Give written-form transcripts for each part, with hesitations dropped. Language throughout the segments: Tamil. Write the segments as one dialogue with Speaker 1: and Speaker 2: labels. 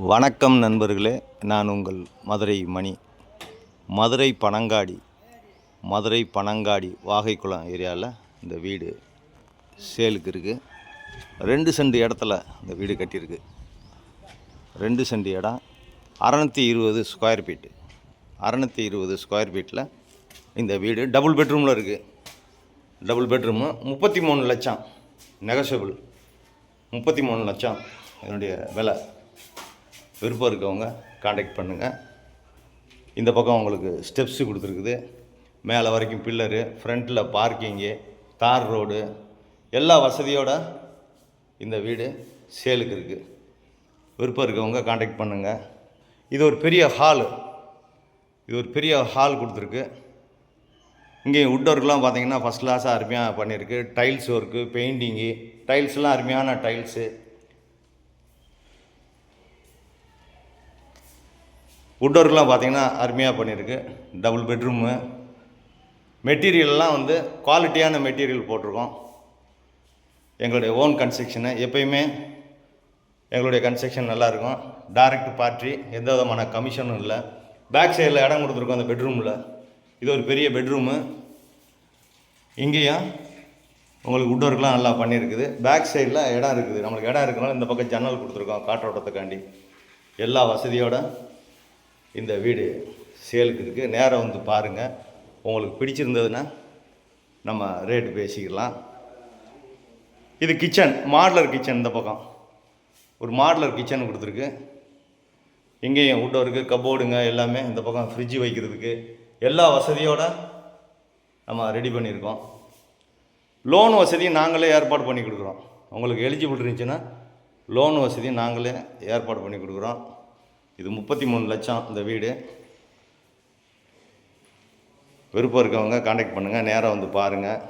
Speaker 1: வணக்கம் நண்பர்களே, நான் உங்கள் மதுரை மணி. மதுரை பனங்காடி வாகைக்குளம் ஏரியாவில் இந்த வீடு சேலுக்கு இருக்குது. 2 சென்ட் இடத்துல இந்த வீடு கட்டியிருக்கு. 2 சென்ட் இடம், 620 ஸ்கொயர் ஃபீட்டு. 620 ஸ்கொயர் ஃபீட்டில் இந்த வீடு டபுள் பெட்ரூமில் இருக்குது. டபுள் பெட்ரூமு 33 லட்சம், நெகோஷியபிள். 33 லட்சம் இதனுடைய விலை. விருப்பம் இருக்கவங்க காண்டாக்ட் பண்ணுங்கள். இந்த பக்கம் உங்களுக்கு ஸ்டெப்ஸு கொடுத்துருக்குது, மேலே வரைக்கும் பில்லரு, ஃப்ரண்ட்டில் பார்க்கிங்கு, தார் ரோடு, எல்லா வசதியோடு இந்த வீடு சேலுக்கு இருக்குது. விருப்பம் இருக்கவங்க காண்டாக்ட் பண்ணுங்கள். இது ஒரு பெரிய ஹால் கொடுத்துருக்கு. இங்கே வுட் ஒர்க்லாம் பார்த்தீங்கன்னா ஃபஸ்ட் கிளாஸாக அருமையாக பண்ணியிருக்கு. டைல்ஸ் ஒர்க்கு, பெயிண்டிங்கு, டைல்ஸ்லாம் அருமையான டைல்ஸு. வுட் ஒர்க்லாம் பார்த்தீங்கன்னா அருமையாக பண்ணியிருக்கு. Double bedroom. மெட்டீரியல்லாம் குவாலிட்டியான மெட்டீரியல் போட்டிருக்கோம். எங்களுடைய ஓன் கன்ஸ்ட்ரக்ஷனு. எப்பயுமே எங்களுடைய கன்ஸ்ட்ரக்ஷன் நல்லாயிருக்கும். டைரக்ட் பார்ட்டி, எந்த விதமான கமிஷனும் இல்லை. பேக் சைடில் இடம் கொடுத்துருக்கோம் அந்த பெட்ரூமில். இது ஒரு பெரிய பெட்ரூமு. இங்கேயும் உங்களுக்கு வுட் ஒர்க்லாம் நல்லா பண்ணியிருக்குது. பேக் சைடில் இடம் இருக்குது. நம்மளுக்கு இடம் இருக்கிறனால இந்த பக்கம் ஜன்னல் கொடுத்துருக்கோம் காற்றோட்டத்துக்காண்டி. எல்லா வசதியோடு இந்த வீடு சேலுக்கு இருக்குது. நேரம் பாருங்கள். உங்களுக்கு பிடிச்சிருந்ததுன்னா நம்ம ரேட்டு பேசிக்கலாம். இது கிச்சன், மாடுலர் கிச்சன். இந்த பக்கம் ஒரு மாடுலர் கிச்சன் கொடுத்துருக்கு. இங்கேயும் வுட் ஒர்க்கு, கப்போர்டுங்க எல்லாமே. இந்த பக்கம் ஃப்ரிட்ஜு வைக்கிறதுக்கு எல்லா வசதியோடு நம்ம ரெடி பண்ணியிருக்கோம். லோன் வசதியும் நாங்களே ஏற்பாடு பண்ணி கொடுக்குறோம். உங்களுக்கு எலிஜிபிள் இருந்துச்சுன்னா லோன் வசதியும் நாங்களே ஏற்பாடு பண்ணி கொடுக்குறோம். இது 33 லட்சம் இந்த வீடு. விருப்பம் இருக்கவங்க காண்டாக்ட் பண்ணுங்கள், நேராக பாருங்கள்.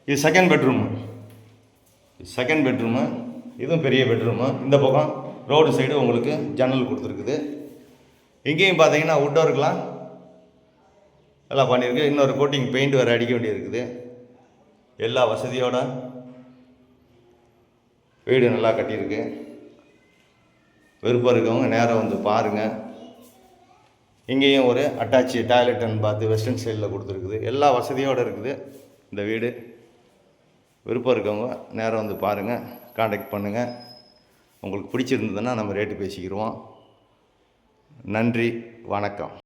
Speaker 1: இது செகண்ட் பெட்ரூமு. இதுவும் பெரிய பெட்ரூமு. இந்த பக்கம் ரோடு சைடு உங்களுக்கு ஜன்னல் கொடுத்துருக்குது. இங்கேயும் பார்த்தீங்கன்னா வுட் ஒர்க்லாம் எல்லாம் பண்ணியிருக்கு. இன்னொரு கோட்டிங் பெயிண்ட் வேறு அடிக்க வேண்டியிருக்குது. எல்லா வசதியோட வீடு நல்லா கட்டியிருக்கு. விருப்பம் இருக்கவங்க நேராக பாருங்கள். இங்கேயும் ஒரு அட்டாச்சு டாய்லெட் அண்ட் பாத்து வெஸ்டர்ன் ஸ்டைலில் கொடுத்துருக்குது. எல்லா வசதியோடு இருக்குது இந்த வீடு. விருப்பம் இருக்கவங்க நேராக பாருங்கள், காண்டாக்ட் பண்ணுங்கள். உங்களுக்கு பிடிச்சிருந்ததுன்னா நம்ம ரேட்டு பேசிக்கிடுவோம். நன்றி, வணக்கம்.